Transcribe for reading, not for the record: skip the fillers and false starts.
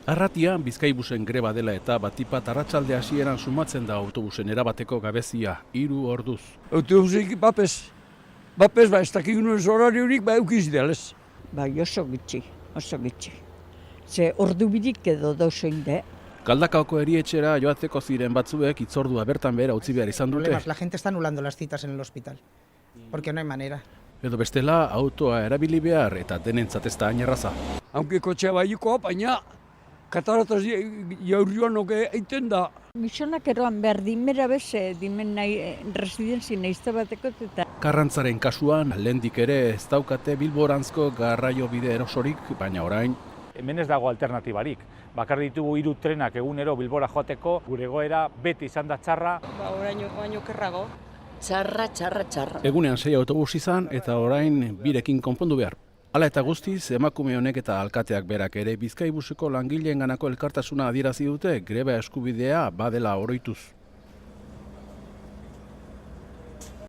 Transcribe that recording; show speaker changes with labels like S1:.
S1: Arratia, Bizkaibusen greba dela eta batipat arratsalde hasieran sumatzen da autobusen erabateko gabezia, 3 orduz.
S2: Autobusik bapez, ez dakigunuen horariorik eukiz delez.
S3: Bai, oso gitxi. Ze ordu bidik edo dauzein de.
S1: Galdakaoko erietxera joateko ziren batzuek itzordua bertan behera utzi behar izan dute.
S4: La gente está anulando las citas en el hospital, porque no hay manera.
S1: Edo bestela, autoa erabili behar eta denentzat ez da hain erraza.
S2: Haunke kotxea baiko, baina katarataz jaurrioan oke eiten da.
S3: Gizonak eroan behar dimera beze, dimen nahi residenzi nahizte bateko eta.
S1: Karrantzaren kasuan, lehendik ere ez daukate Bilborantzko garraio bide erosorik, baina orain.
S5: Hemen ez dago alternatibarik. Bakar ditugu 3 trenak egunero Bilbora joateko, gure egoera beti izan da txarra.
S6: Oraino okerrago.
S3: Txarra.
S1: Egunean 6 autobus izan eta orain 2rekin konpondu behar. Hala eta guztiz, emakume honek eta alkateak berak ere Bizkaibuseko langileenganako elkartasuna adierazi dute greba eskubidea badela oroituz.